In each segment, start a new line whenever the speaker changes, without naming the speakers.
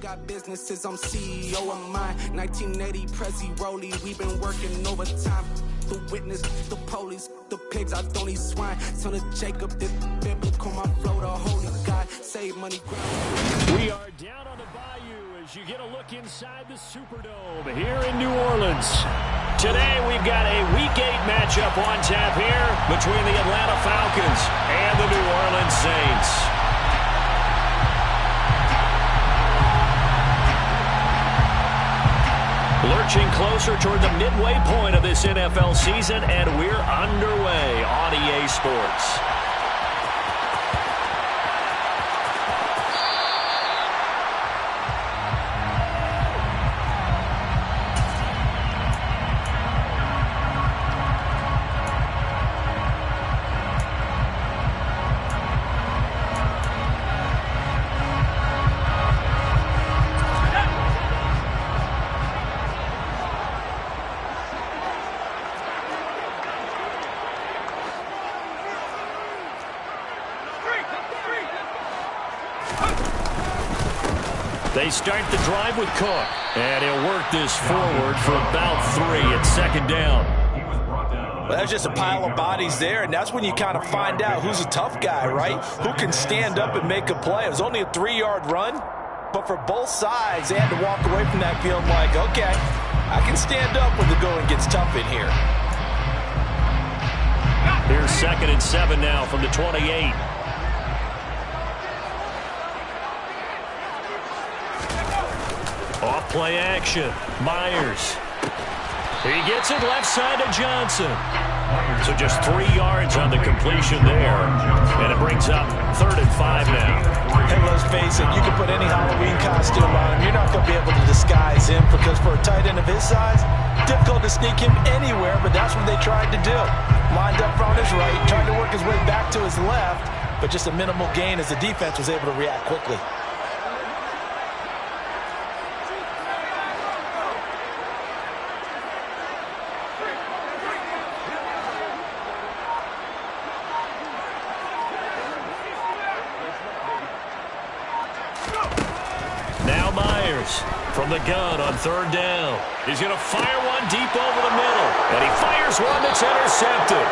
got businesses, I'm CEO of mine. 1980 Prezi Rolly, we've been working overtime. The witness, the police, the pigs, I don't eat swine. Son of Jacob, this biblical, my flow, the holy God. Save money, ground.
We are down on the bayou as you get a look inside the Superdome here in New Orleans. Today we've got a Week 8 matchup on tap here between the Atlanta Falcons and the New Orleans Saints. Lurching closer toward the midway point of this NFL season, and we're underway on EA Sports. They start the drive with Cook, and he'll work this forward for about 3 at second down.
Well, there's just a pile of bodies there, and that's when you kind of find out who's a tough guy, right? Who can stand up and make a play. It was only a 3-yard run, but for both sides, they had to walk away from that feeling like, okay, I can stand up when the going gets tough in here.
Here's 2nd and 7 now from the 28. Off play action. Myers. He gets it left side to Johnson. So just 3 yards on the completion there. And it brings up 3rd and 5 now.
Hey, let's face it, you can put any Halloween costume on him. You're not going to be able to disguise him because for a tight end of his size, difficult to sneak him anywhere, but that's what they tried to do. Lined up on his right, tried to work his way back to his left, but just a minimal gain as the defense was able to react quickly.
From the gun on 3rd down. He's going to fire one deep over the middle. And he fires one that's intercepted.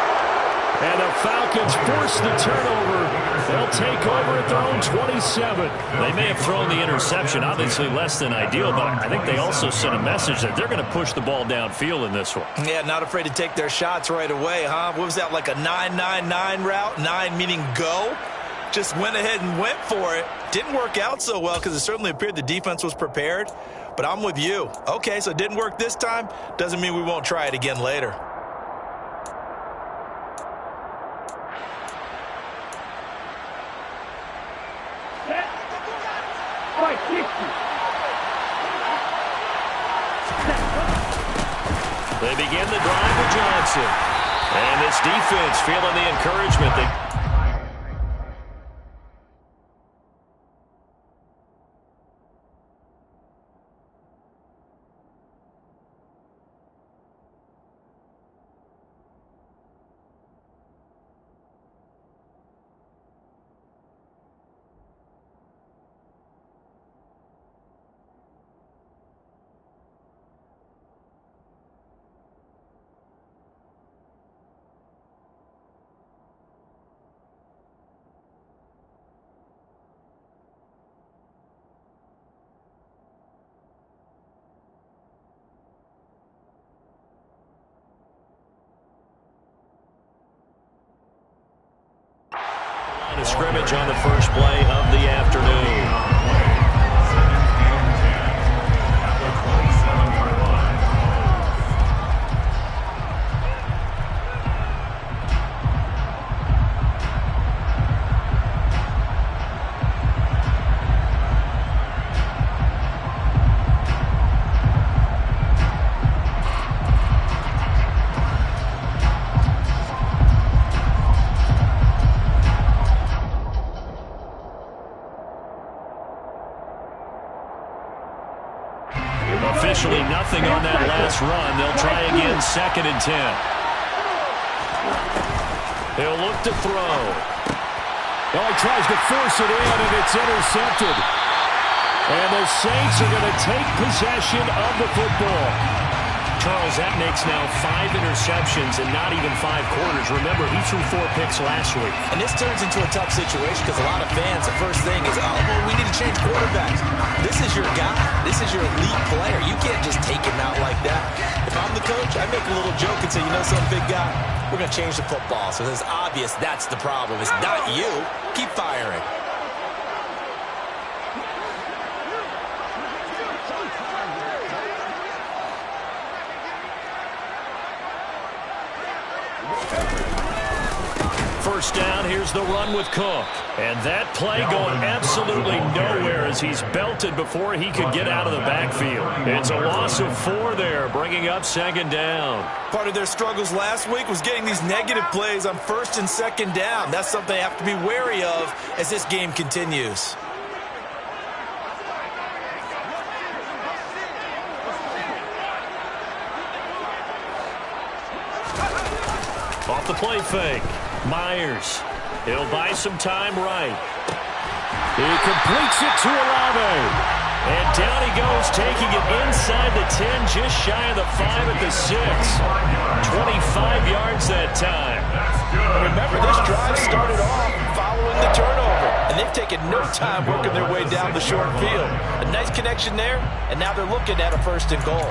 And the Falcons force the turnover. They'll take over at their own 27. They may have thrown the interception, obviously less than ideal, but I think they also sent a message that they're going to push the ball downfield in this one.
Yeah, not afraid to take their shots right away, huh? What was that, like a 9-9-9 route? 9 meaning go? Just went ahead and went for it. Didn't work out so well because it certainly appeared the defense was prepared. But I'm with you. Okay, so it didn't work this time. Doesn't mean we won't try it again later.
They begin the drive with Johnson. And this defense feeling the encouragement that a scrimmage on the first play of the afternoon. Officially nothing on that last run. They'll try again, 2nd and 10. He'll look to throw.
Well, he tries to force it in, and it's intercepted.
And the Saints are going to take possession of the football. Charles, that makes now 5 interceptions in not even 5 quarters. Remember, he threw 4 picks last week.
And this turns into a tough situation because a lot of fans, the first thing is, oh, well, we need to change quarterbacks. This is your guy. This is your elite player. You can't just take him out like that. If I'm the coach, I make a little joke and say, you know some big guy, we're going to change the football. So it's obvious that's the problem. It's not you. Keep firing.
First down, here's the run with Cook. And that play going absolutely nowhere as he's belted before he could get out of the backfield. It's a loss of 4 there, bringing up 2nd down.
Part of their struggles last week was getting these negative plays on 1st and 2nd down. That's something they have to be wary of as this game continues.
Off the play fake. Myers. He'll buy some time right. He completes it to Olave. And down he goes, taking it inside the 10, just shy of the 5 at the 6. 25 yards that time.
Remember, this drive started off following the turnover. And they've taken no time working their way down the short field. A nice connection there, and now they're looking at a 1st and goal.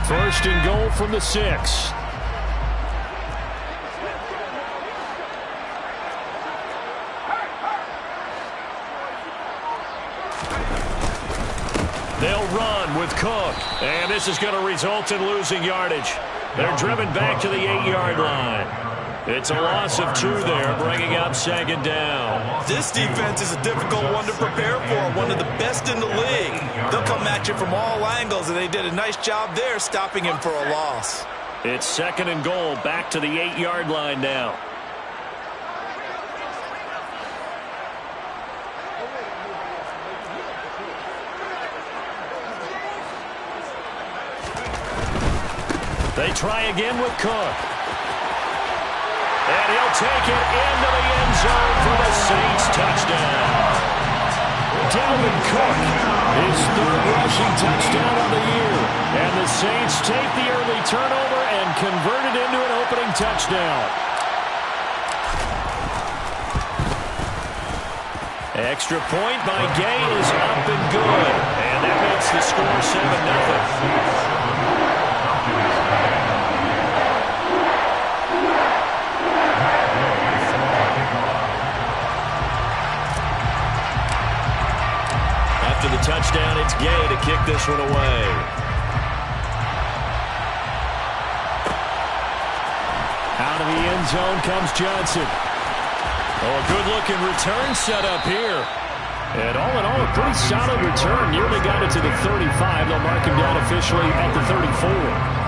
1st and goal from the 6. They'll run with Cook. And this is going to result in losing yardage. They're driven back to the 8-yard line. It's a loss of 2 there, bringing up 2nd down.
This defense is a difficult one to prepare for, one of the best in the league. They'll come at you from all angles, and they did a nice job there stopping him for a loss.
It's 2nd and goal, back to the 8-yard line now. They try again with Cook. And he'll take it into the end zone for the Saints touchdown. Dalvin Cook, his 3rd rushing touchdown of the year. And the Saints take the early turnover and convert it into an opening touchdown. Extra point by Gay is up and good. And that makes the score 7-0. After the touchdown, it's Gay to kick this one away. Out of the end zone comes Johnson. Oh, a good-looking return set up here. And all in all, a pretty solid return. Nearly got it to the 35. They'll mark him down officially at the 34.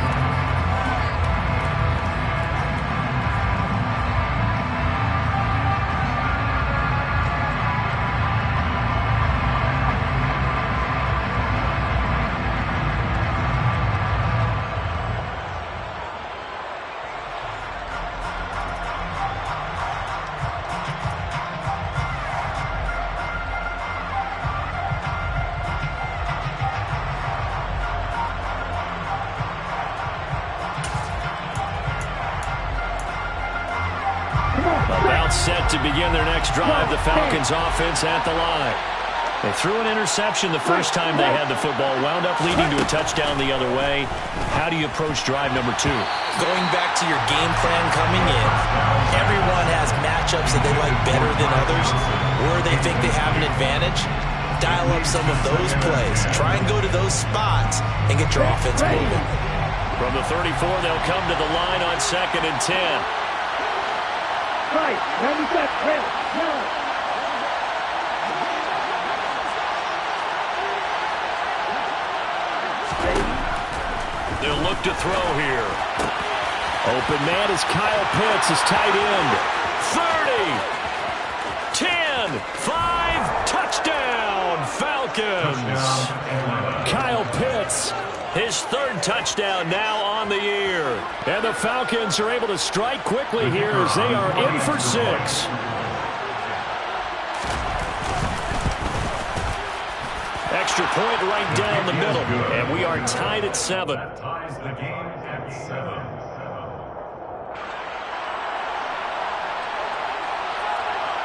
About set to begin their next drive. The Falcons offense at the line. They threw an interception the first time they had the football, wound up leading to a touchdown the other way. How do you approach drive number 2?
Going back to your game plan coming in, everyone has matchups that they like better than others, where they think they have an advantage. Dial up some of those plays. Try and go to those spots and get your offense moving.
From the 34, they'll come to the line on 2nd and 10.
Right, 97, clear,
They'll look to throw here. Open man is Kyle Pitts, his tight end. 30, 10, 5, touchdown, Falcons. Kyle Pitts, his 3rd touchdown now on the year. And the Falcons are able to strike quickly here as they are in for 6. extra point right down the middle. And we are tied at 7.
That ties the game at 7.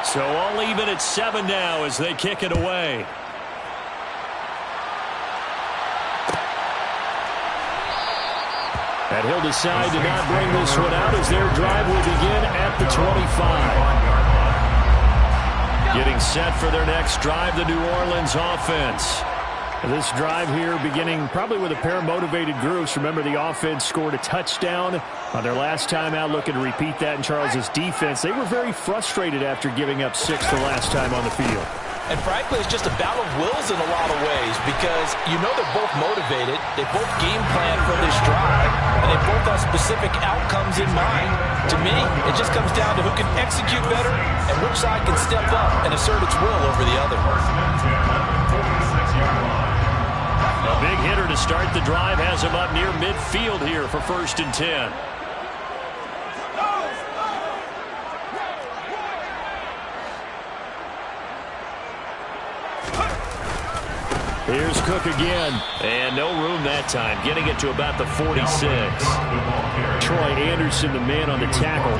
So all even at 7 now as they kick it away. And he'll decide to not bring this one out as their drive will begin at the 25. Getting set for their next drive, the New Orleans offense. This drive here beginning probably with a pair of motivated groups. Remember, the offense scored a touchdown on their last time out, looking to repeat that in Charles's defense. They were very frustrated after giving up 6 the last time on the field.
And frankly, it's just a battle of wills in a lot of ways because you know they're both motivated. They both game plan for this drive, and they both have specific outcomes in mind. To me, it just comes down to who can execute better and which side can step up and assert its will over the other.
A big hitter to start the drive has him up near midfield here for 1st and 10. Here's Cook again. And no room that time. Getting it to about the 46. Troy Anderson, the man on the tackle.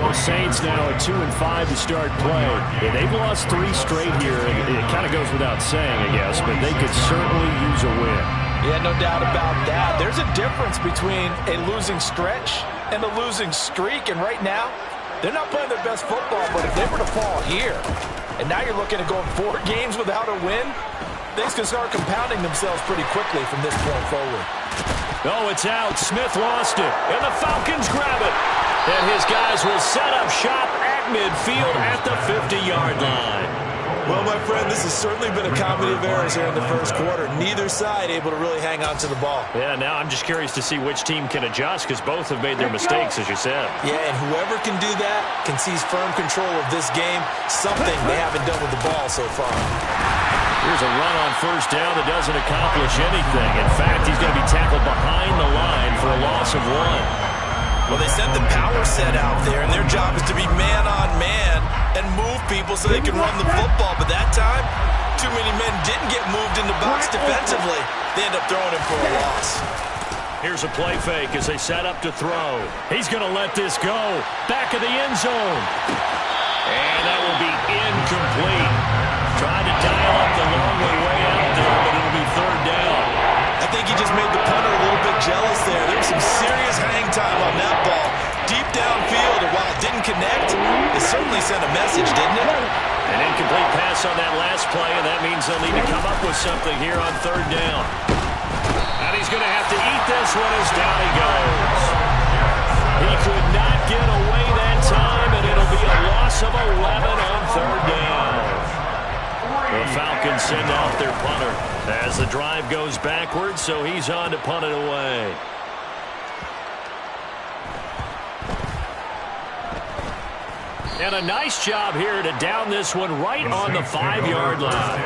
The Saints now at 2-5 to start play. Yeah, they've lost 3 straight here. It kind of goes without saying, I guess, but they could certainly use a win.
Yeah, no doubt about that. There's a difference between a losing stretch and a losing streak. And right now, they're not playing their best football, but if they were to fall here, and now you're looking at going 4 games without a win, things can start compounding themselves pretty quickly from this point forward.
Oh, it's out. Smith lost it. And the Falcons grab it. And his guys will set up shop at midfield at the 50-yard line.
Well, my friend, this has certainly been a comedy of errors here in the first quarter. Neither side able to really hang on to the ball.
Yeah, now I'm just curious to see which team can adjust because both have made their mistakes, as you said.
Yeah, and whoever can do that can seize firm control of this game, something they haven't done with the ball so far.
Here's a run on 1st down that doesn't accomplish anything. In fact, he's going to be tackled behind the line for a loss of 1.
Well, they sent the power set out there, and their job is to be man-on-man and move people so they can run the football. But that time, too many men didn't get moved in the box defensively. They end up throwing him for a loss.
Here's a play fake as they set up to throw. He's going to let this go. Back of the end zone. And that will be incomplete. Trying to dial up the long way out there, but it'll be 3rd down.
I think he just made the punter a little bit jealous there. There was some serious hang time on that ball. Deep downfield, and while it didn't connect, it certainly sent a message, didn't it?
An incomplete pass on that last play, and that means they'll need to come up with something here on 3rd down. And he's going to have to eat this one as down he goes. He could not get away that time, and it'll be a loss of 11 on 3rd down. The Falcons send out their punter as the drive goes backwards, so he's on to punt it away. And a nice job here to down this one right on the 5-yard line.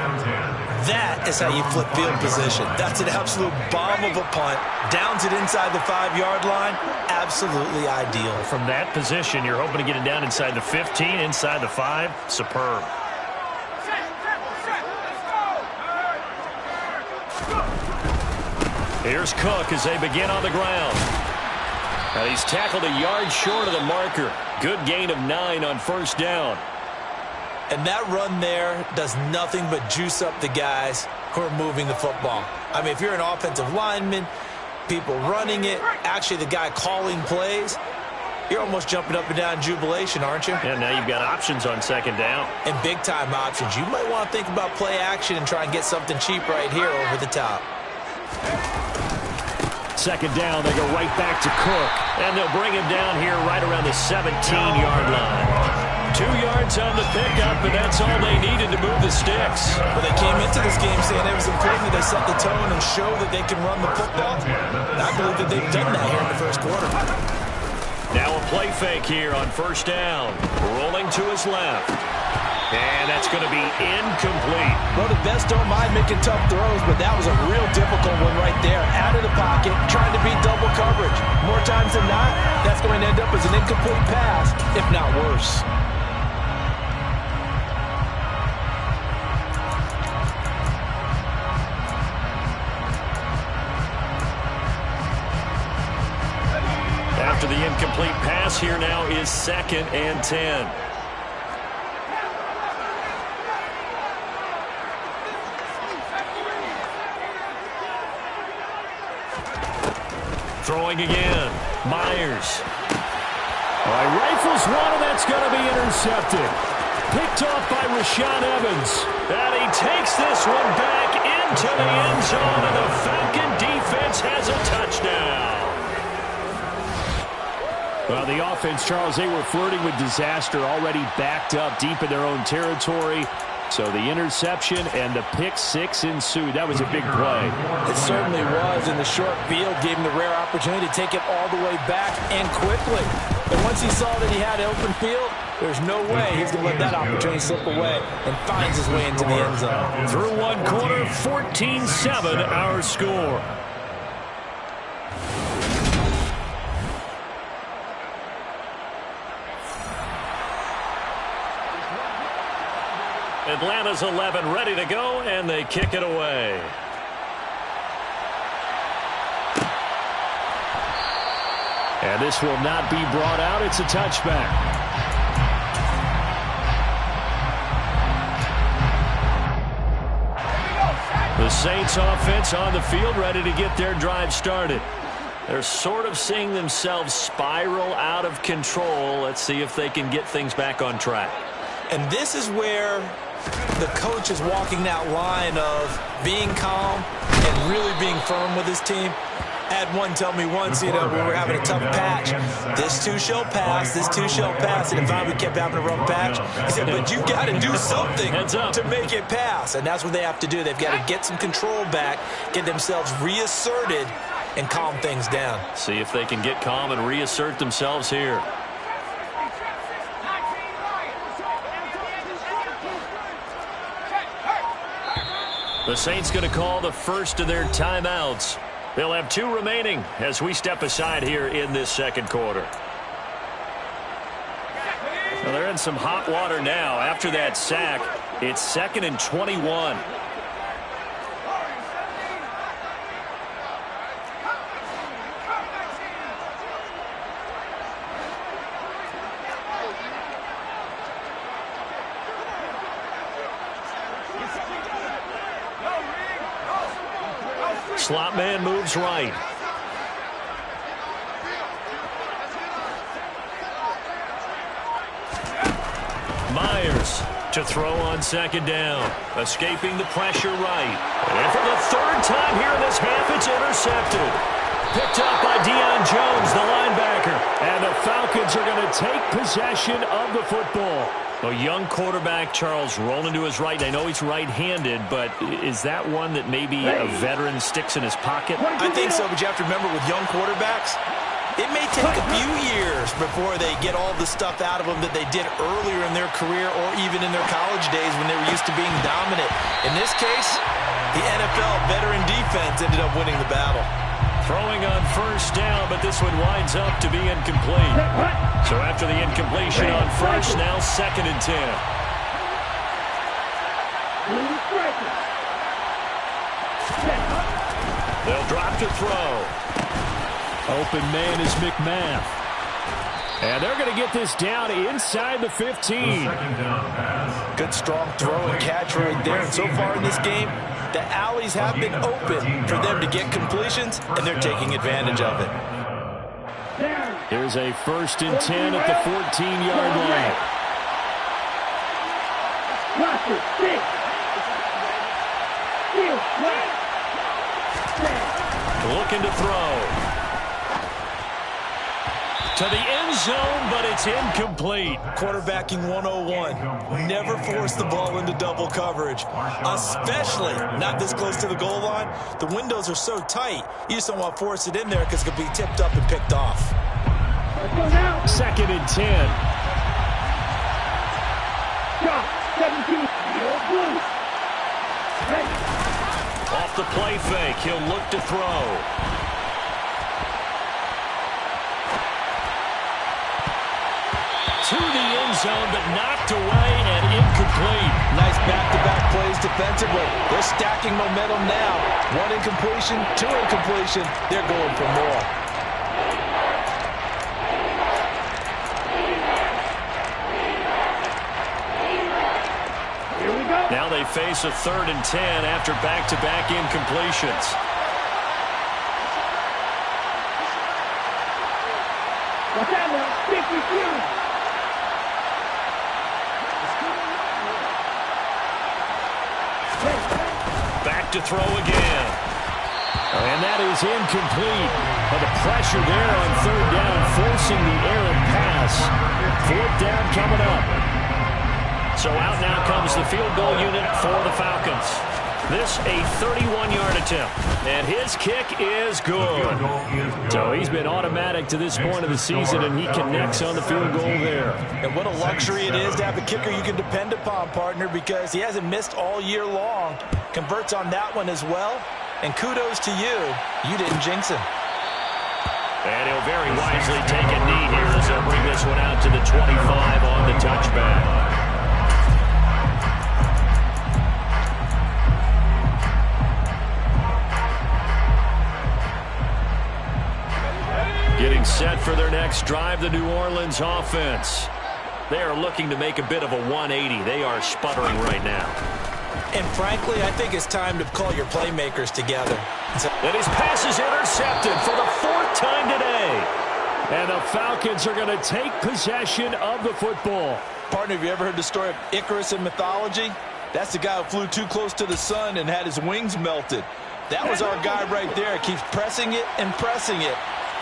That is how you flip field position. That's an absolute bomb of a punt. Downs it inside the 5-yard line. Absolutely ideal.
From that position, you're hoping to get it down inside the 15, inside the 5. Superb. Here's Cook as they begin on the ground. Now he's tackled a yard short of the marker. Good gain of 9 on 1st down.
And that run there does nothing but juice up the guys who are moving the football. I mean, if you're an offensive lineman, people running it, actually the guy calling plays, you're almost jumping up and down in jubilation, aren't you?
And now you've got options on 2nd down.
And big-time options. You might want to think about play action and try and get something cheap right here over the top.
2nd down, they go right back to Cook. And they'll bring him down here right around the 17-yard line. 2 yards on the pickup, and that's all they needed to move the sticks.
Well, they came into this game saying it was important that they set the tone and show that they can run the football. And I believe that they've done that here in the first quarter.
Now a play fake here on 1st down. Rolling to his left. And that's going to be incomplete.
Well, the best don't mind making tough throws, but that was a real difficult one right there. Out of the pocket, trying to beat double coverage. More times than not, that's going to end up as an incomplete pass, if not worse.
incomplete pass here now is 2nd and 10. Throwing again. Myers. All right, rifles one, and that's going to be intercepted. Picked off by Rashaan Evans. And he takes this one back into the end zone, and the Falcon defense has a touchdown. Well, the offense, Charles, they were flirting with disaster, already backed up deep in their own territory. So the interception and the pick six ensued. That was a big play.
It certainly was, and the short field gave him the rare opportunity to take it all the way back and quickly. And once he saw that he had open field, there's no way he's going to let that opportunity slip away, and finds his way into the end zone.
Through one quarter, 14-7 our score. Atlanta's 11 ready to go, and they kick it away. And this will not be brought out. It's a touchback. The Saints offense on the field ready to get their drive started. They're sort of seeing themselves spiral out of control. Let's see if they can get things back on track.
And this is where the coach is walking that line of being calm and really being firm with his team. I had one tell me once, we were having a tough patch. This too shall pass, this too shall pass. And finally we kept having a rough patch. He said, but you got to do something to make it pass. And that's what they have to do. They've got to get some control back, get themselves reasserted, and calm things down.
See if they can get calm and reassert themselves here. The Saints going to call the first of their timeouts. They'll have 2 remaining as we step aside here in this second quarter. Well, they're in some hot water now. After that sack, it's 2nd and 21. Slot man moves right. Myers to throw on 2nd down. Escaping the pressure right. And for the 3rd time here in this half, it's intercepted. Picked up by Deion Jones, the linebacker. And the Falcons are going to take possession of the football. A young quarterback, Charles, rolling to his right. I know he's right-handed, but is that one that maybe a veteran sticks in his pocket?
I think so, but you have to remember with young quarterbacks, it may take a few years before they get all the stuff out of them that they did earlier in their career or even in their college days when they were used to being dominant. In this case, the NFL veteran defense ended up winning the battle.
Throwing on 1st down, but this one winds up to be incomplete. So after the incompletion on 1st, now 2nd and 10. They'll drop to throw. Open man is McMath. And they're going to get this down inside the 15.
Good strong throw and catch right there. And so far in this game, the alleys have been open for them to get completions, and they're taking advantage of it.
Here's a 1st and 10 at the 14-yard line. Looking to throw. To the end zone, but it's incomplete.
Quarterbacking 101. Never force the ball into double coverage, especially not this close to the goal line. The windows are so tight, you just don't want to force it in there because it could be tipped up and picked off.
2nd and 10. Off the play fake, he'll look to throw. To the end zone, but knocked away and incomplete.
Nice back-to-back plays defensively. They're stacking momentum now. 1 incompletion, 2 incompletion. They're going for more.
Now they face a 3rd and 10 after back-to-back incompletions. Back to throw again. And that is incomplete. But the pressure there on 3rd down, forcing the errant pass. 4th down coming up. So out now comes the field goal unit for the Falcons. This a 31-yard attempt. And his kick is good. So he's been automatic to this point of the season, and he connects on the field goal there.
And what a luxury it is to have a kicker you can depend upon, partner, because he hasn't missed all year long. Converts on that one as well. And kudos to you. You didn't jinx him.
And he'll very wisely take a knee here as they'll bring this one out to the 25 on the touchback. Getting set for their next drive, the New Orleans offense. They are looking to make a bit of a 180. They are sputtering right now.
And frankly, I think it's time to call your playmakers together.
And his pass is intercepted for the 4th time today. And the Falcons are going to take possession of the football.
Partner, have you ever heard the story of Icarus in mythology? That's the guy who flew too close to the sun and had his wings melted. That was our guy right there. Keeps pressing it and pressing it.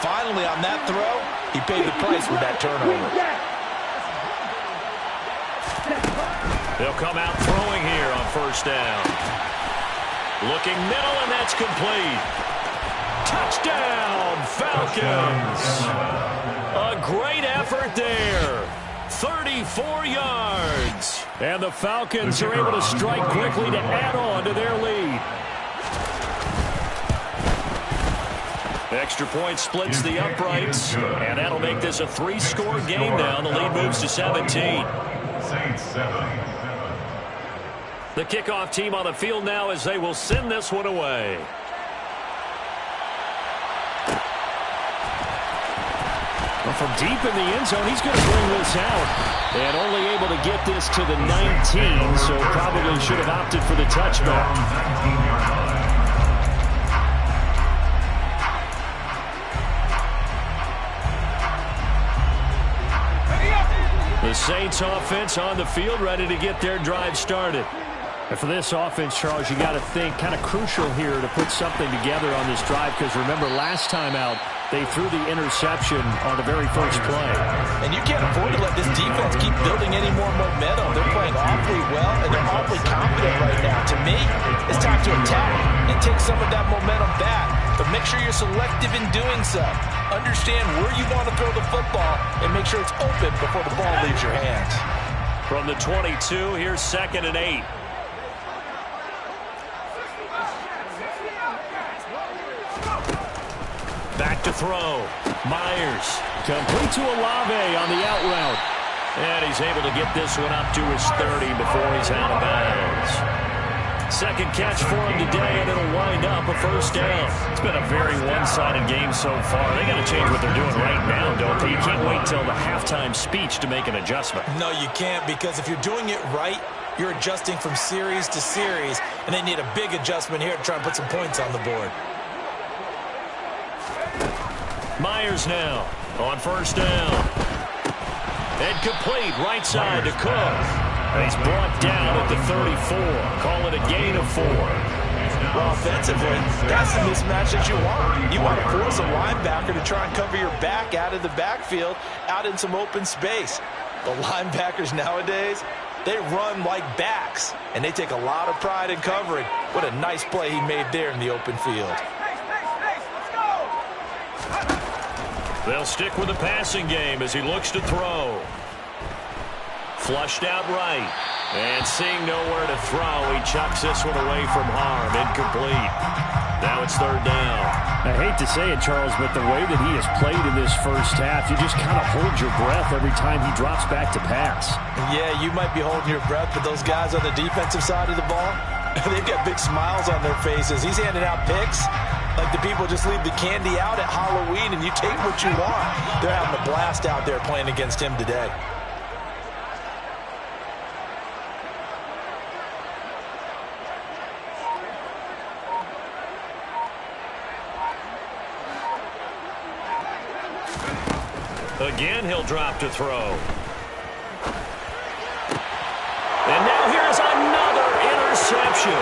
Finally, on that throw, he paid the price with that turnover.
They'll come out throwing here on 1st down. Looking middle, and that's complete. Touchdown, Falcons. A great effort there. 34 yards. And the Falcons are able to strike quickly to add on to their lead. Extra point splits the uprights, and that'll make this a 3-score game now. The lead moves to 17. The kickoff team on the field now as they will send this one away. Well, from deep in the end zone, he's going to bring this out. And only able to get this to the 19, so probably should have opted for the touchback. The Saints offense on the field, ready to get their drive started. And for this offense, Charles, you got to think kind of crucial here to put something together on this drive, because remember last time out, they threw the interception on the very first play.
And you can't afford to let this defense keep building any more momentum. They're playing awfully well, and they're awfully confident right now. To me, it's time to attack and take some of that momentum back. But make sure you're selective in doing so. Understand where you want to throw the football and make sure it's open before the ball leaves your hands.
From the 22, here's 2nd and 8. Back to throw. Myers. Complete to Olave on the out route. And he's able to get this one up to his 30 before he's out of bounds. Second catch for him today, and it'll wind up a 1st down. It's been a very one-sided game so far. They got to change what they're doing right now, don't they? You can't wait till the halftime speech to make an adjustment.
No, you can't, because if you're doing it right, you're adjusting from series to series, and they need a big adjustment here to try and put some points on the board.
Myers now on 1st down. And complete right side to Cook. And he's brought down at the 34. Call it a gain of 4.
Well, offensively, that's the mismatch that you want. You want to force a linebacker to try and cover your back out of the backfield, out in some open space. The linebackers nowadays, they run like backs, and they take a lot of pride in covering. What a nice play he made there in the open field.
They'll stick with the passing game as he looks to throw. Flushed out right. And seeing nowhere to throw, he chucks this one away from harm. Incomplete. Now it's 3rd down.
I hate to say it, Charles, but the way that he has played in this first half, you just kind of hold your breath every time he drops back to pass.
Yeah, you might be holding your breath, but those guys on the defensive side of the ball, they've got big smiles on their faces. He's handing out picks like the people just leave the candy out at Halloween and you take what you want. They're having a blast out there playing against him today.
Again, he'll drop to throw. And now here's another interception.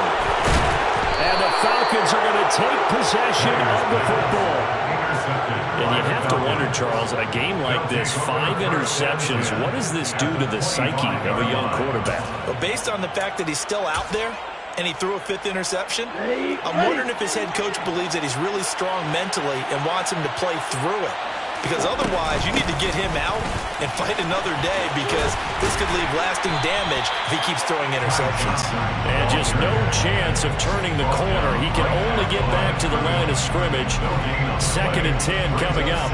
And the Falcons are going to take possession of the football. And you have to wonder, Charles, a game like this, 5 interceptions, what does this do to the psyche of a young quarterback?
Well, based on the fact that he's still out there and he threw a 5th interception, I'm wondering if his head coach believes that he's really strong mentally and wants him to play through it. Because otherwise, you need to get him out and fight another day, because this could leave lasting damage if he keeps throwing interceptions.
And just no chance of turning the corner. He can only get back to the line of scrimmage. 2nd and 10 coming up.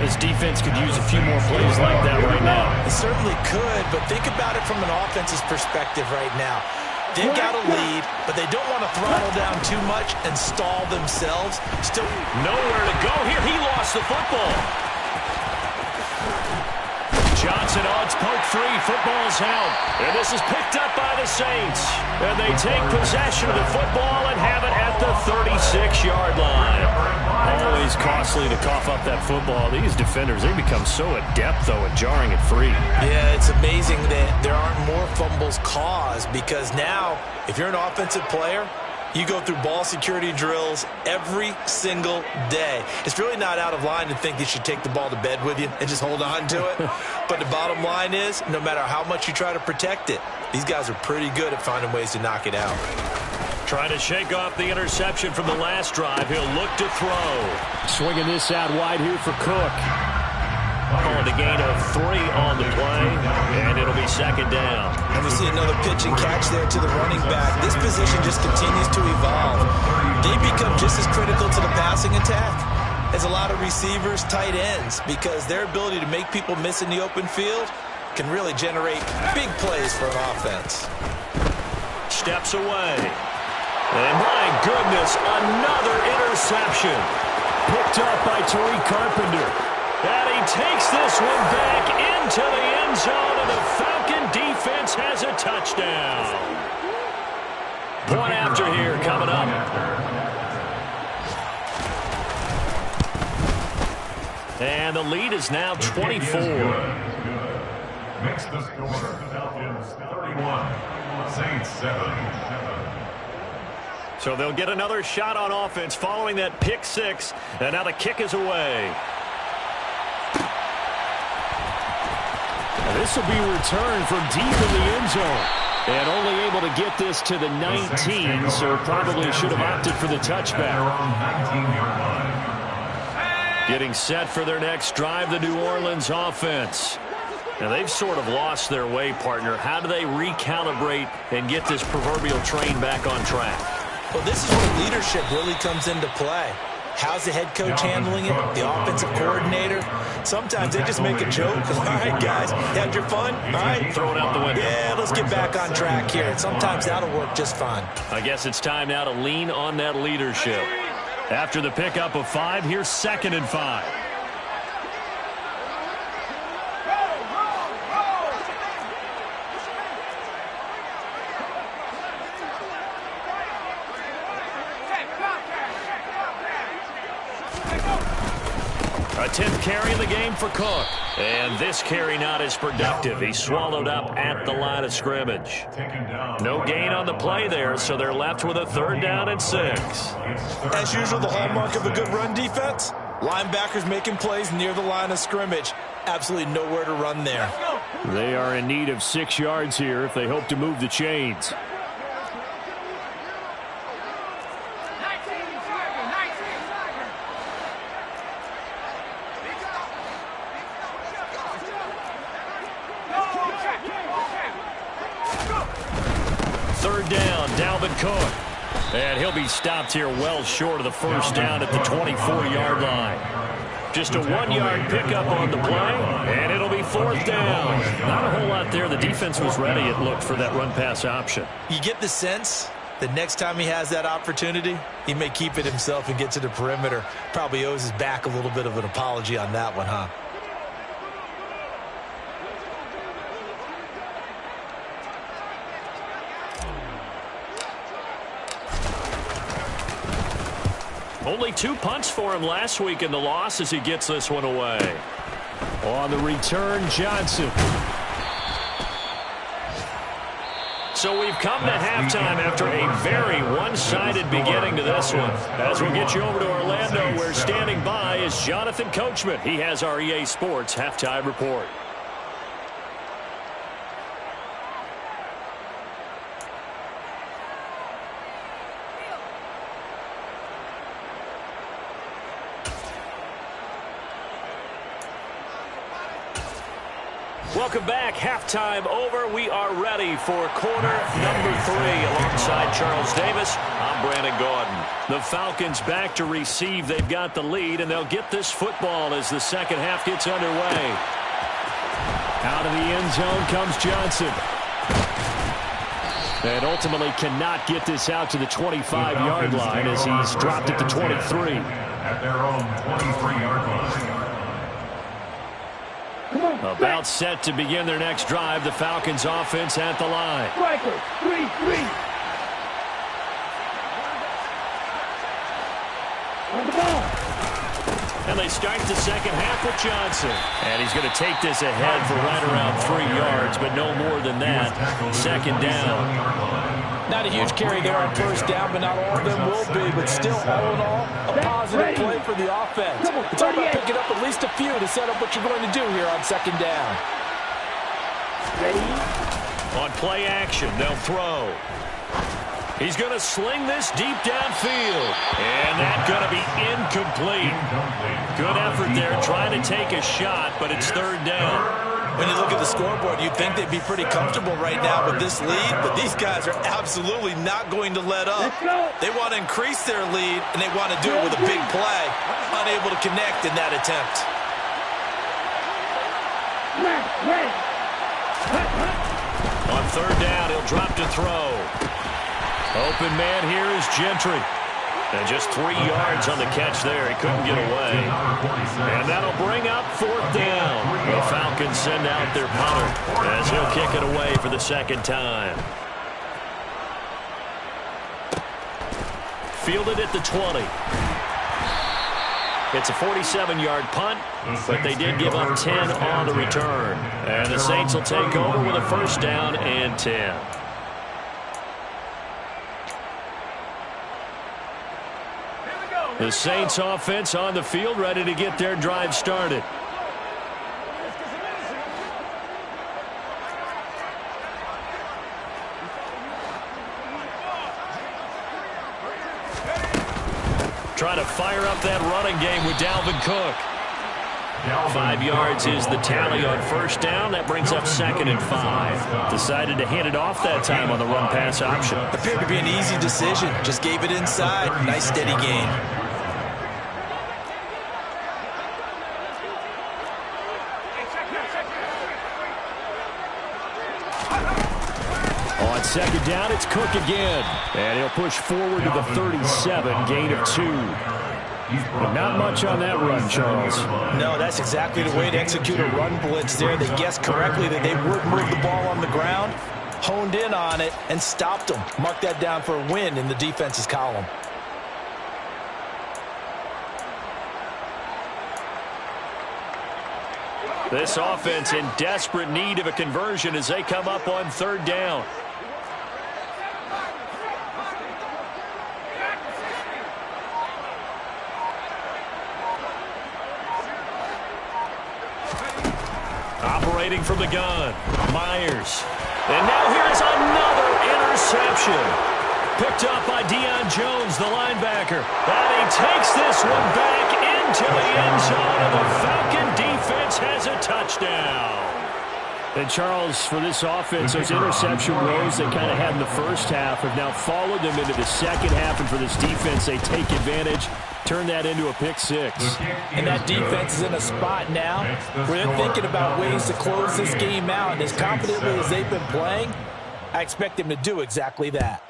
This defense could use a few more plays like that right now.
It certainly could, but think about it from an offense's perspective right now. They've got a lead, but they don't want to throttle down too much and stall themselves. Still
nowhere to go here. He lost the football. Johnson odds poke free. Football's out. And this is picked up by the Saints. And they take possession of the football and have it at the 36-yard line. Always costly to cough up that football. These defenders, they become so adept, though, at jarring it free.
Yeah, it's amazing that there aren't more fumbles caused, because now, if you're an offensive player, you go through ball security drills every single day. It's really not out of line to think you should take the ball to bed with you and just hold on to it. But the bottom line is, no matter how much you try to protect it, these guys are pretty good at finding ways to knock it out.
Trying to shake off the interception from the last drive. He'll look to throw.
Swinging this out wide here for Cook.
Calling a gain of 3 on the play, and it'll be 2nd down.
And we see another pitch and catch there to the running back. This position just continues to evolve. They become just as critical to the passing attack as a lot of receivers, tight ends, because their ability to make people miss in the open field can really generate big plays for an offense.
Steps away. And my goodness, another interception. Picked up by Tariq Carpenter. And he takes this one back into the end zone, and the Falcon defense has a touchdown. Point after here coming up. And the lead is now 24.
Makes the score, Falcons 31, Saints 7.
So they'll get another shot on offense following that pick 6, and now the kick is away.
This will be returned from deep in the end zone. And only able to get this to the 19, so probably should have opted for the touchback.
Getting set for their next drive, the New Orleans offense. Now, they've sort of lost their way, partner. How do they recalibrate and get this proverbial train back on track?
Well, this is where leadership really comes into play. How's the head coach handling it? The offensive coordinator? Sometimes they just make a joke. All right, guys, you had your fun? All right.
Throw it out the window.
Yeah, let's get back on track here. And sometimes that'll work just fine.
I guess it's time now to lean on that leadership. After the pickup of 5, here's 2nd and 5. A 10th carry in the game for Cook. And this carry not as productive. He swallowed up at the line of scrimmage. No gain on the play there, so they're left with a 3rd down and 6.
As usual, the hallmark of a good run defense, linebackers making plays near the line of scrimmage. Absolutely nowhere to run there.
They are in need of 6 yards here if they hope to move the chains.
Cook. And he'll be stopped here well short of the 1st down at the 24-yard line. Just a 1-yard pickup on the play, and it'll be 4th down. Not a whole lot there. The defense was ready, it looked, for that run-pass option.
You get the sense that next time he has that opportunity, he may keep it himself and get to the perimeter. Probably owes his back a little bit of an apology on that one, huh?
Only 2 punts for him last week in the loss as he gets this one away.
On the return, Johnson.
So we've come to halftime after a very one-sided beginning to this one. As we'll get you over to Orlando, where standing by is Jonathan Coachman. He has our EA Sports halftime report. Welcome back. Halftime over. We are ready for quarter number 3. Alongside Charles Davis, I'm Brandon Gordon. The Falcons back to receive. They've got the lead, and they'll get this football as the second half gets underway.
Out of the end zone comes Johnson. And ultimately cannot get this out to the 25-yard line as he's dropped it to 23.
At their own 23-yard line.
About set to begin their next drive. The Falcons offense at the line.
Striker, 3-3. On the ball.
And they start the second half with Johnson. And he's going to take this ahead for right around 3 yards, but no more than that. Second down.
Not a huge carry there on first down, but not all of them will be. But still, all in all, a positive play for the offense. It's all about picking up at least a few to set up what you're going to do here on second down.
Ready?
On play action, they'll throw. He's going to sling this deep downfield. And that's going to be incomplete. Good effort there trying to take a shot, but it's third down.
When you look at the scoreboard, you'd think they'd be pretty comfortable right now with this lead, but these guys are absolutely not going to let up. They want to increase their lead, and they want to do it with a big play. Unable to connect in that attempt.
On third down, he'll drop to throw. Open man here is Gentry. And just 3 yards on the catch there. He couldn't get away. And that'll bring up fourth down. The Falcons send out their punter as he'll kick it away for the second time. Fielded at the 20. It's a 47-yard punt, but they did give up 10 on the return. And the Saints will take over with a first down and 10. The Saints offense on the field, ready to get their drive started. Trying to fire up that running game with Dalvin Cook. 5 yards is the tally on first down. That brings up second and 5. Decided to hand it off that time on the run-pass option.
Appeared to be an easy decision. Just gave it inside. Nice steady gain.
On second down, it's Cook again. And he'll push forward to the 37, gain of 2. But not much on that run, Charles.
No, that's exactly the way to execute a run blitz there. They guessed correctly that they would move the ball on the ground, honed in on it, and stopped them. Mark that down for a win in the defense's column.
This offense in desperate need of a conversion as they come up on third down. Operating from the gun, Myers. And now here's another interception. Picked up by Deion Jones, the linebacker. And he takes this one back into the end zone, and the Falcon defense has a touchdown.
And Charles, for this offense, those interception rows they kind of had in the first half have now followed them into the second half, and for this defense, they take advantage, turn that into a pick six.
And that defense is in a spot now where they're thinking about ways to close this game out, and as confidently as they've been playing, I expect them to do exactly that.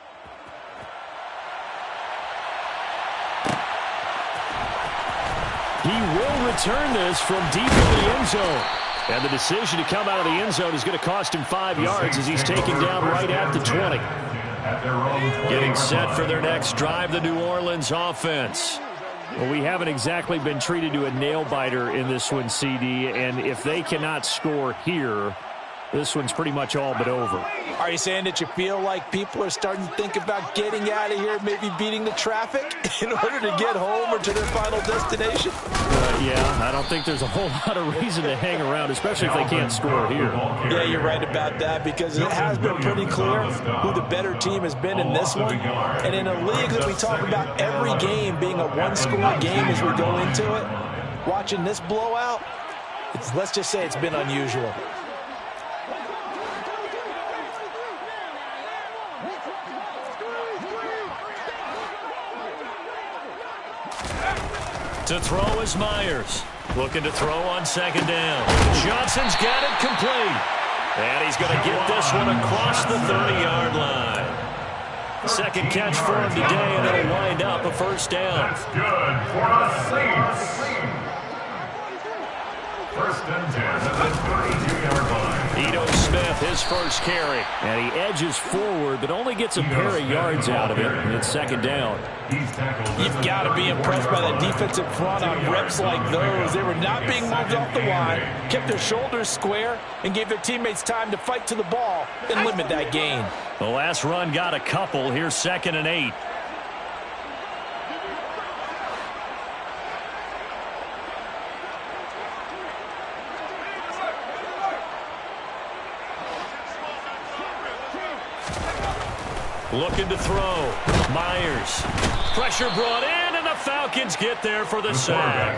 He will return this from deep in the end zone. And the decision to come out of the end zone is going to cost him 5 yards as he's taken down right at the 20.
Getting set for their next drive, the New Orleans offense.
Well, we haven't exactly been treated to a nail-biter in this one, CD, and if they cannot score here, this one's pretty much all but over.
Are you saying that you feel like people are starting to think about getting out of here, maybe beating the traffic in order to get home or to their final destination?
Yeah, I don't think there's a whole lot of reason to hang around, especially if they can't score here.
Yeah, you're right about that, because it has been pretty clear who the better team has been in this one. And in a league that we talk about every game being a one-score game as we go into it, watching this blowout, let's just say it's been unusual.
To throw is Myers. Looking to throw on second down. Johnson's got it complete. And he's going to get this one across the 30-yard line. Second catch for him today, and it'll wind up a first down.
That's good for the Saints. First and 10 at the 32-yard line.
Ito Smith, his first carry.
And he edges forward, but only gets a pair of yards out of it, and it's second down.
You've got to be impressed by the defensive front on reps like those. They were not being moved off the line, kept their shoulders square, and gave their teammates time to fight to the ball and limit that gain.
The last run got a couple. Here's 2nd and 8. Looking to throw. Myers. Pressure brought in, and the Falcons get there for the sack.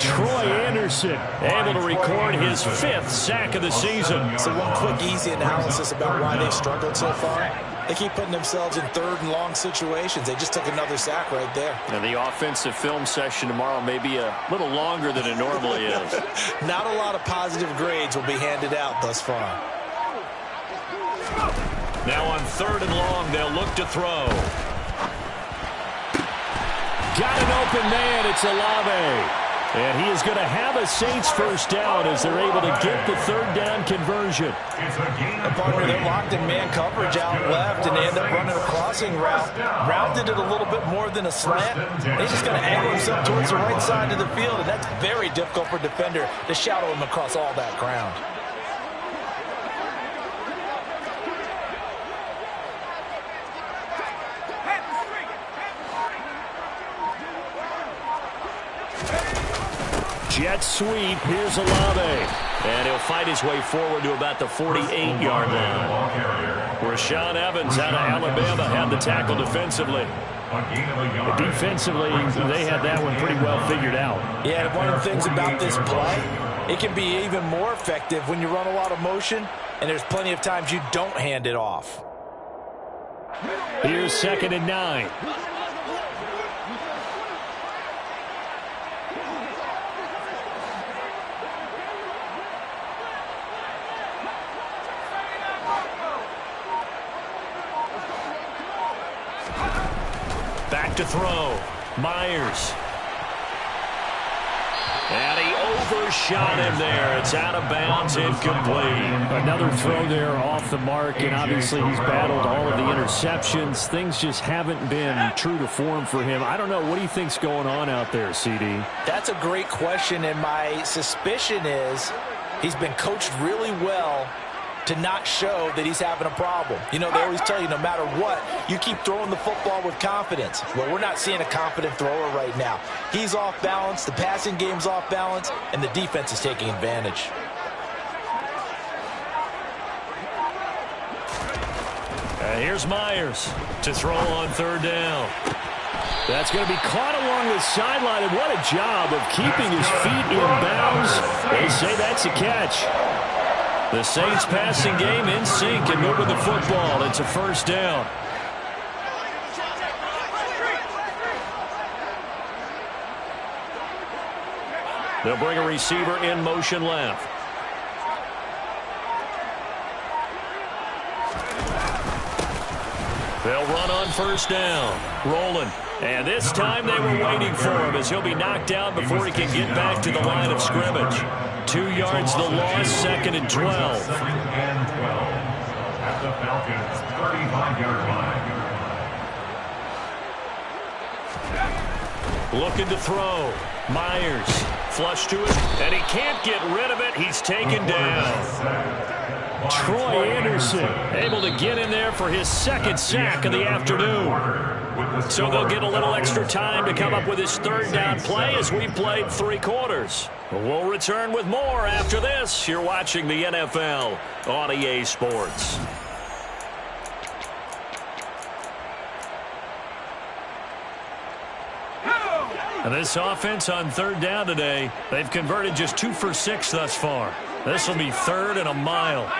Troy Anderson
able to record his 5th sack of the season.
So one quick, easy analysis about why they struggled so far. They keep putting themselves in 3rd and long situations. They just took another sack right there.
Now, the offensive film session tomorrow may be a little longer than it normally is.
Not a lot of positive grades will be handed out thus far.
Now on 3rd and long, they'll look to throw. Got an open man. It's Olave. And he is going to have a Saints first down as they're able to get the 3rd down conversion.
Partner, they're locked in man coverage out left, and they end up running a crossing route. Rounded it a little bit more than a slant. He's just going to angle himself towards the right side of the field, and that's very difficult for a defender to shadow him across all that ground.
Jet sweep. Here's Olave. And he'll fight his way forward to about the 48-yard line. Rashaan Evans out of Alabama had the tackle defensively.
Defensively, they had that one pretty well figured out.
Yeah, one of the things about this play, it can be even more effective when you run a lot of motion, and there's plenty of times you don't hand it off.
Here's 2nd and 9.
Back to throw. Myers. And he overshot him there. It's out of bounds, incomplete.
Another throw there off the mark, and obviously he's battled all of the interceptions. Things just haven't been true to form for him. I don't know. What do you think's going on out there, CD?
That's a great question, and my suspicion is he's been coached really well to not show that he's having a problem. You know, they always tell you no matter what, you keep throwing the football with confidence. Well, we're not seeing a confident thrower right now. He's off balance, the passing game's off balance, and the defense is taking advantage.
And here's Myers to throw on 3rd down.
That's going to be caught along the sideline, and what a job of keeping his feet in bounds. They say that's a catch.
The Saints passing game in sync and moving the football. It's a first down. They'll bring a receiver in motion left. They'll run on first down. Rolling. And this time they were waiting for him as he'll be knocked down before he can get back to the line of scrimmage. 2 yards the loss, 2nd and 12.
2nd and 12 at the Falcons' 35-yard line.
Looking to throw. Myers. Flush to it. And he can't get rid of it. He's taken down.
Troy Anderson able to get in there for his second sack of the afternoon.
So they'll get a little extra time to come up with his third down play as we played 3 quarters. We'll return with more after this. You're watching the NFL on EA Sports. And this offense on third down today, they've converted just 2 for 6 thus far. This will be 3rd and a mile.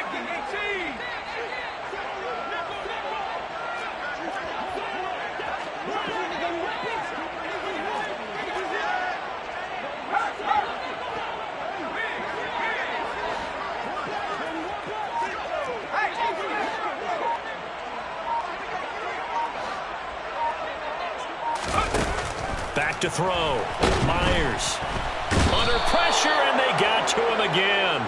Back to throw. Myers. Under pressure, and they got to him again.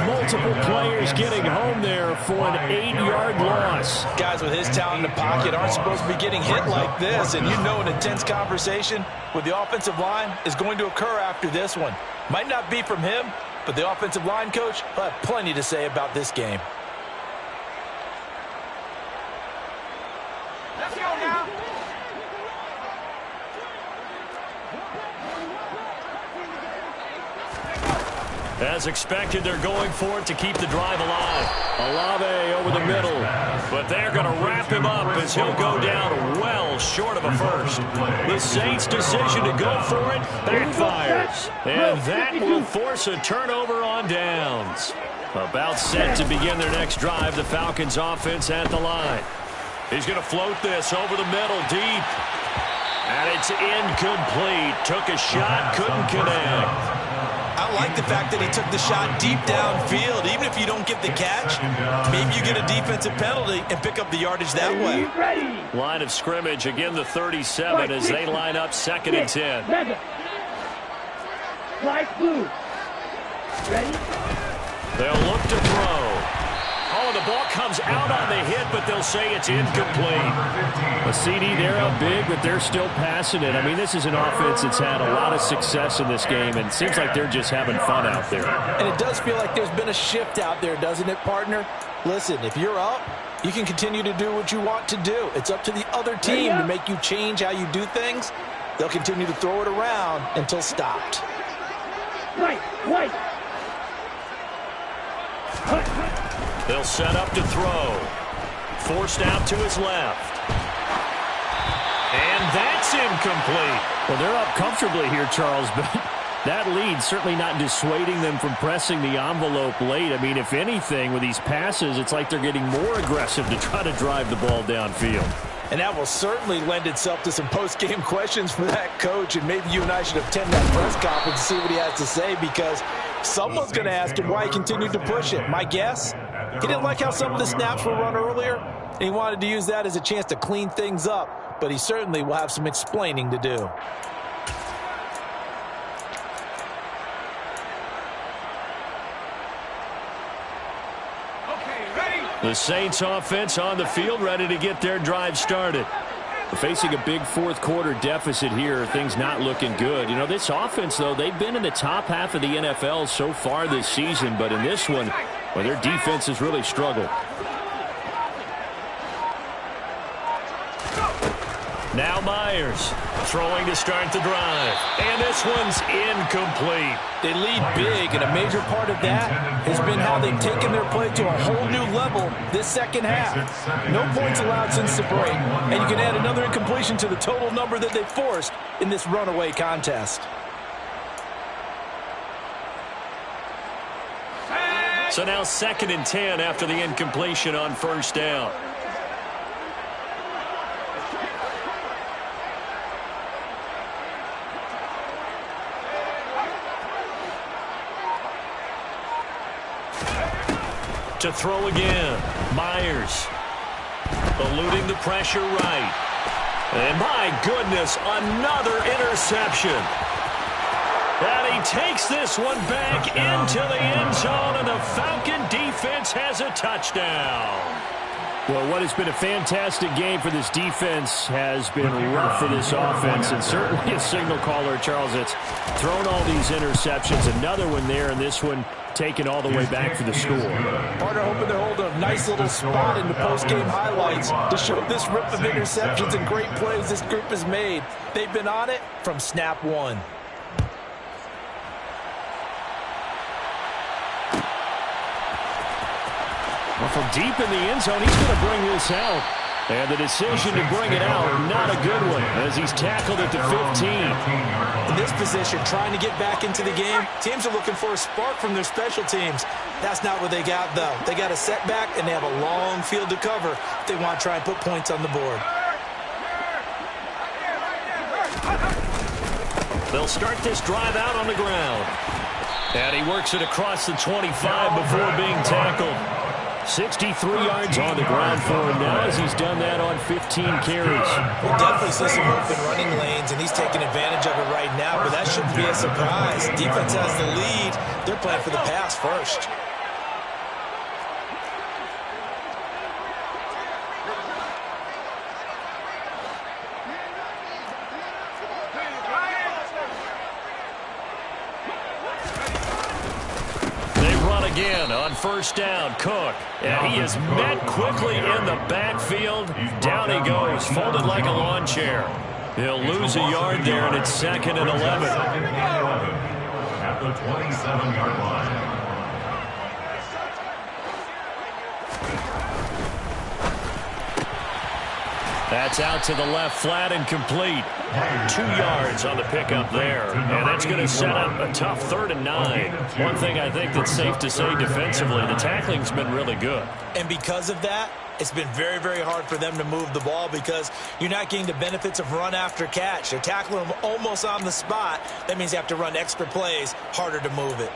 Multiple players getting home there for an 8-yard loss.
Guys with his talent in the pocket aren't supposed to be getting hit like this, and you know an intense conversation with the offensive line is going to occur after this one. Might not be from him, but the offensive line coach will have plenty to say about this game.
Let's go now.
As expected, they're going for it to keep the drive alive.
Olave over the middle.
But they're going to wrap him up as he'll go down well short of a first. The Saints' decision to go for it backfires. And that will force a turnover on downs. About set to begin their next drive, the Falcons offense at the line. He's going to float this over the middle deep. And it's incomplete. Took a shot, couldn't connect.
I like the fact that he took the shot deep downfield. Even if you don't get the catch, maybe you get a defensive penalty and pick up the yardage that way.
Line of scrimmage, again the 37 as they line up 2nd and 10.
Flag blue. Ready?
They'll look to throw. Oh, the ball comes out on the hit, but they'll say it's incomplete.
A CD, they're up big, but they're still passing it. I mean, this is an offense that's had a lot of success in this game, and it seems like they're just having fun out there.
And it does feel like there's been a shift out there, doesn't it, partner? Listen, if you're up, you can continue to do what you want to do. It's up to the other team to make you change how you do things. They'll continue to throw it around until stopped.
White.
They'll set up to throw. Forced out to his left. And that's incomplete.
Well, they're up comfortably here, Charles, but that lead certainly not dissuading them from pressing the envelope late. I mean, if anything, with these passes, it's like they're getting more aggressive to try to drive the ball downfield.
And that will certainly lend itself to some post-game questions for that coach, and maybe you and I should attend that press conference to see what he has to say, because someone's going to ask him why he continued to push it. My guess, he didn't like how some of the snaps were run earlier, and he wanted to use that as a chance to clean things up, but he certainly will have some explaining to do.
The Saints offense on the field, ready to get their drive started.
Facing a big fourth quarter deficit here, things not looking good. You know, this offense, though, they've been in the top half of the NFL so far this season, but in this one, well, their defense has really struggled.
Now Myers throwing to start the drive. And this one's incomplete.
They lead big, and a major part of that has been how they've taken their play to a whole new level this second half. No points allowed since the break, and you can add another incompletion to the total number that they forced in this runaway contest.
So now 2nd and 10 after the incompletion on first down. To throw again. Myers eluding the pressure right. And my goodness, another interception. And he takes this one back into the end zone, and the Falcon defense has a touchdown.
Well, what has been a fantastic game for this defense has been rough for this offense, and certainly a signal caller, Charles, that's thrown all these interceptions. Another one there, and this one taken all the way back for the score.
Partner hoping to hold a nice little spot in the post-game highlights to show this rip of interceptions and great plays this group has made. They've been on it from snap one.
Well, from deep in the end zone, he's going to bring this out. And the decision to bring it out, not a good one, as he's tackled at the 15.
In this position, trying to get back into the game, teams are looking for a spark from their special teams. That's not what they got, though. They got a setback, and they have a long field to cover if they want to try and put points on the board.
They'll start this drive out on the ground. And he works it across the 25 before being tackled. 63 yards on the ground for him now as he's done that on 15 carries.
We'll definitely see some open running lanes, and he's taking advantage of it right now, but that shouldn't be a surprise. Defense has the lead. They're playing for the pass first.
Again on first down, Cook. And he is met quickly in the backfield. Down he goes, folded like a lawn chair. He'll lose a yard there, and it's 2nd and 11.
At the 27-yard line.
That's out to the left, flat and complete. 2 yards on the pickup there. And that's going to set up a tough 3rd and 9. One thing I think that's safe to say defensively, the tackling's been really good.
And because of that, it's been very, very hard for them to move the ball because you're not getting the benefits of run after catch. They're tackling them almost on the spot. That means you have to run extra plays, harder to move it.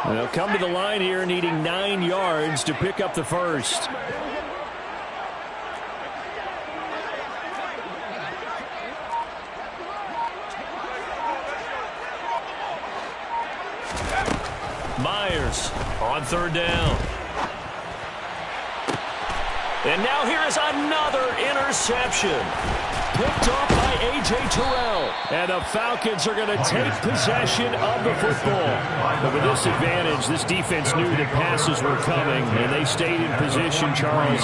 They'll come to the line here needing 9 yards to pick up the first. Myers on 3rd down. And now here is another interception. Picked off by A.J. Terrell. And the Falcons are going to take possession of the football. But with this advantage, this defense knew that passes were coming, and they stayed in position, Charles,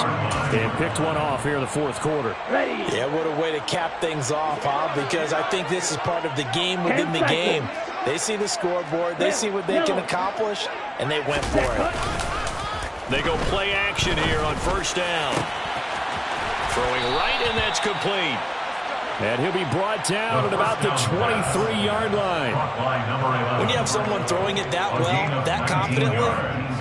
and picked one off here in the 4th quarter.
Yeah, what a way to cap things off, huh? Because I think this is part of the game within the game. They see the scoreboard, they see what they can accomplish, and they went for it.
They go play action here on first down. Throwing right, and that's complete. And he'll be brought down at about the 23-yard line.
When you have someone throwing it that well, that confidently,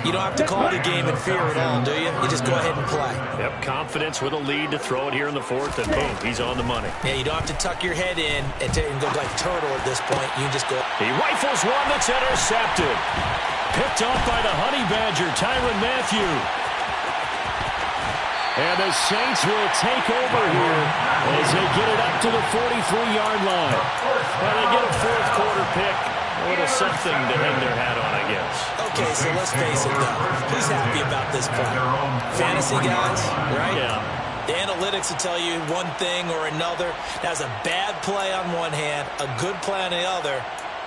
you don't have to call the game in fear at all, do you? You just go ahead and play.
Yep, confidence with a lead to throw it here in the 4th, and boom, he's on the money.
Yeah, you don't have to tuck your head in and go like turtle at this point. You just go.
He rifles one that's intercepted. Picked off by the Honey Badger, Tyrann Mathieu. And the Saints will take over here as they get it up to the 43-yard line. Well, they get a 4th quarter pick. A little something to hang their hat on, I guess.
Okay, so let's face it, though. Who's happy about this play? Fantasy guys, right?
Yeah.
The analytics will tell you one thing or another. That's a bad play on one hand, a good play on the other,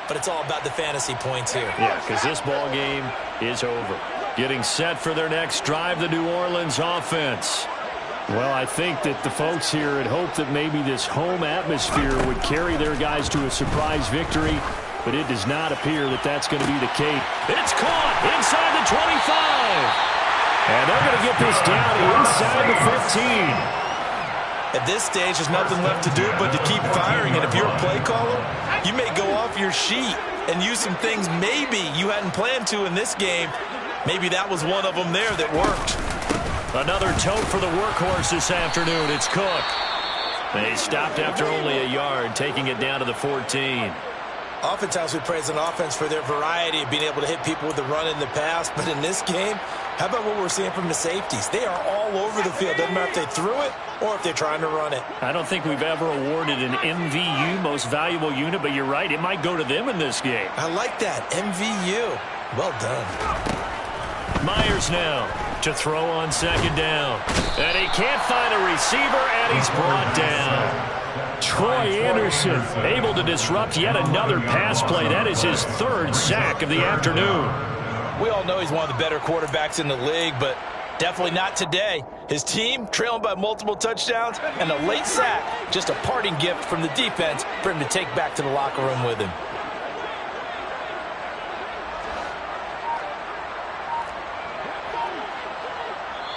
but it's all about the fantasy points here.
Yeah, because this ball game is over. Getting set for their next drive, the New Orleans offense. Well, I think that the folks here had hoped that maybe this home atmosphere would carry their guys to a surprise victory, but it does not appear that that's going to be the case. It's caught inside the 25. And they're going to get this down inside the 15.
At this stage, there's nothing left to do but to keep firing. And if you're a play caller, you may go off your sheet and use some things maybe you hadn't planned to in this game. Maybe that was one of them there that worked.
Another tote for the workhorse this afternoon. It's Cook. They stopped after only a yard, taking it down to the 14.
Oftentimes we praise an offense for their variety of being able to hit people with the run in the pass. But in this game, how about what we're seeing from the safeties? They are all over the field. Doesn't matter if they threw it or if they're trying to run it.
I don't think we've ever awarded an MVU, most valuable unit, but you're right. It might go to them in this game.
I like that. MVU. Well done.
Myers now.
To throw on second down. And he can't find a receiver, and he's brought down. Troy Anderson able to disrupt yet another pass play. That is his third sack of the afternoon.
We all know he's one of the better quarterbacks in the league, but definitely not today. His team trailing by multiple touchdowns, and a late sack, just a parting gift from the defense for him to take back to the locker room with him.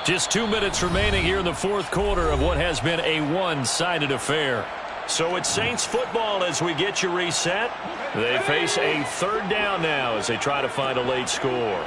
Just 2 minutes remaining here in the fourth quarter of what has been a one-sided affair. So it's Saints football as we get you reset. They face a third down now as they try to find a late score.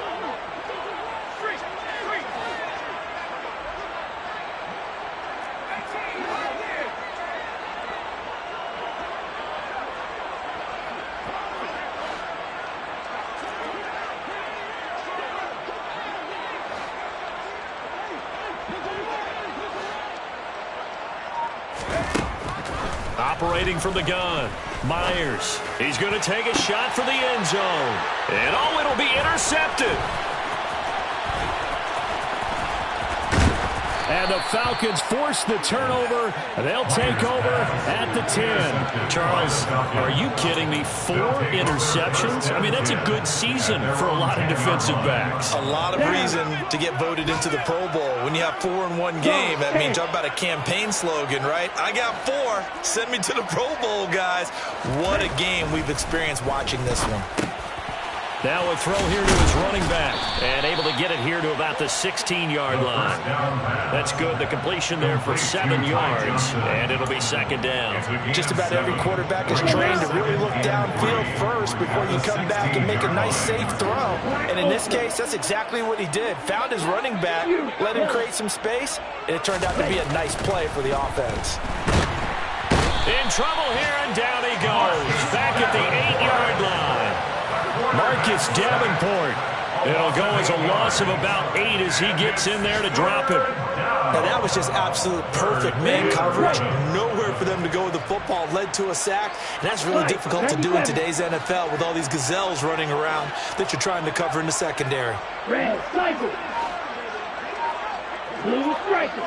Operating from the gun, Myers. He's going to take a shot for the end zone. And oh, it'll be intercepted. And the Falcons force the turnover. They'll take over at the 10. Charles, are you kidding me? 4 interceptions? I mean, that's a good season for a lot of defensive backs.
A lot of reason to get voted into the Pro Bowl. When you have 4 in one game, I mean, talk about a campaign slogan, right? I got 4. Send me to the Pro Bowl, guys. What a game we've experienced watching this one.
Now a throw here to his running back, and able to get it here to about the 16-yard line. That's good. The completion there for 7 yards, and it'll be second down.
Just about every quarterback is trained to really look downfield first before you come back and make a nice, safe throw. And in this case, that's exactly what he did. Found his running back, let him create some space, and it turned out to be a nice play for the offense.
In trouble here, and down he goes. Back at the 8-yard line. Marcus Davenport. It'll go as a loss of about 8 as he gets in there to drop him.
Now that was just absolute perfect man coverage. Nowhere for them to go with the football. Led to a sack. And that's really difficult to do in today's NFL with all these gazelles running around that you're trying to cover in the secondary.
Red cycle. Blue striker.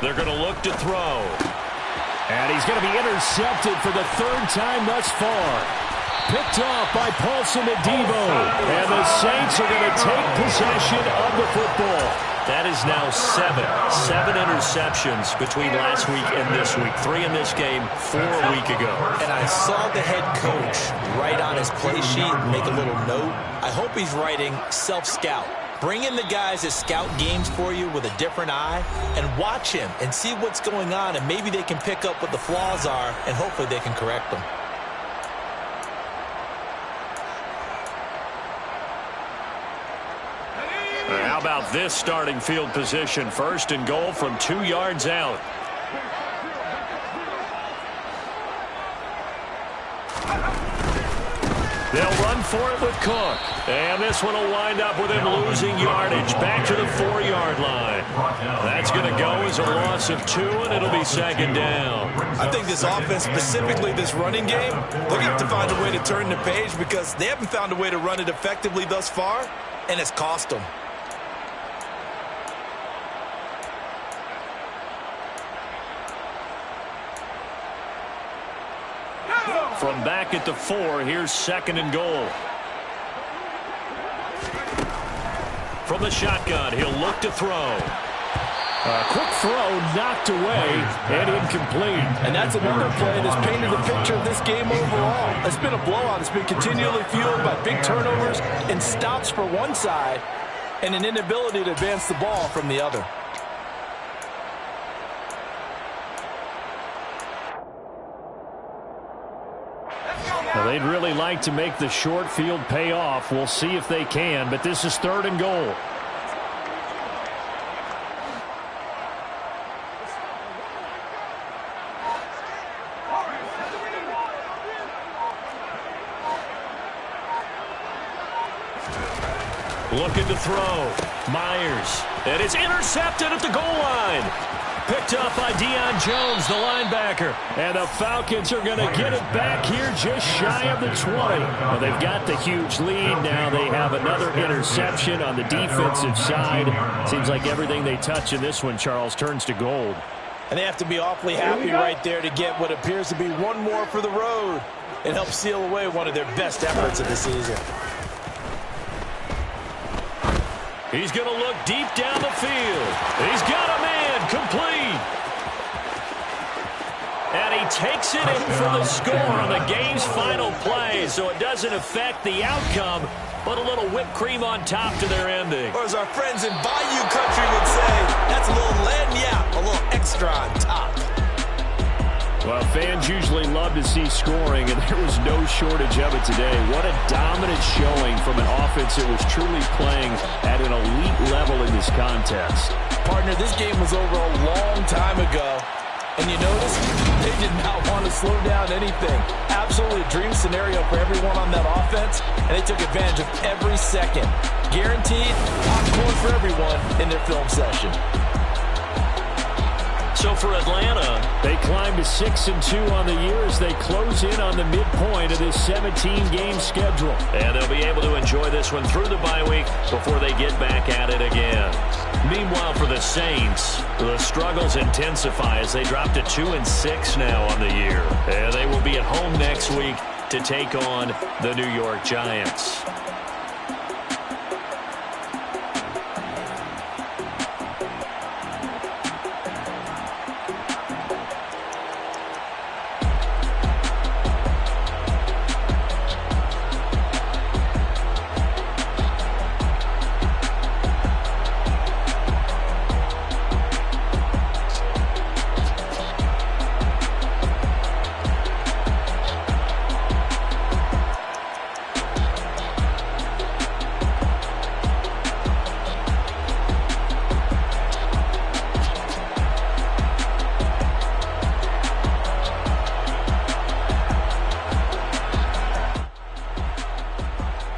They're going to look to throw. And he's going to be intercepted for the 3rd time thus far. Picked off by Paulson Adebo. And the Saints are going to take possession of the football. That is now 7 interceptions between last week and this week. 3 in this game, 4 a week ago.
And I saw the head coach write on his play sheet, make a little note. I hope he's writing self-scout. Bring in the guys that scout games for you with a different eye and watch him and see what's going on, and maybe they can pick up what the flaws are, and hopefully they can correct them.
How about this starting field position? 1st and goal from 2 yards out. They'll run for it with Cook. And this one will wind up with him losing yardage. Back to the 4-yard line. That's going to go as a loss of 2, and it'll be second down.
I think this offense, specifically this running game, they're going to have to find a way to turn the page because they haven't found a way to run it effectively thus far, and it's cost them.
From back at the 4, here's 2nd and goal. From the shotgun, he'll look to throw. A quick throw knocked away and incomplete.
And that's another play that's painted the picture of this game overall. It's been a blowout. It's been continually fueled by big turnovers and stops for one side and an inability to advance the ball from the other.
Well, they'd really like to make the short field pay off. We'll see if they can, but this is 3rd and goal. Looking to throw. Myers. And it's intercepted at the goal line. Picked up by Deion Jones, the linebacker. And the Falcons are going to get it back here just shy of the 20. Well, they've got the huge lead. Now they have another interception on the defensive side. Seems like everything they touch in this one, Charles, turns to gold.
And they have to be awfully happy right there to get what appears to be one more for the road. It helps seal away one of their best efforts of the season.
He's going to look deep down the field. He's got a man complete. And he takes it in for the score on the game's final play, so it doesn't affect the outcome, but a little whipped cream on top to their ending.
Or as our friends in Bayou Country would say, that's a little lagniappe, a little extra on top.
Well, fans usually love to see scoring, and there was no shortage of it today. What a dominant showing from an offense that was truly playing at an elite level in this contest.
Partner, this game was over a long time ago. And you notice they did not want to slow down anything. Absolutely a dream scenario for everyone on that offense, and they took advantage of every second. Guaranteed popcorn for everyone in their film session.
So for Atlanta,
they climb to 6-2 on the year as they close in on the midpoint of this 17-game schedule.
And they'll be able to enjoy this one through the bye week before they get back at it again. Meanwhile, for the Saints, the struggles intensify as they drop to 2-6 now on the year. And they will be at home next week to take on the New York Giants.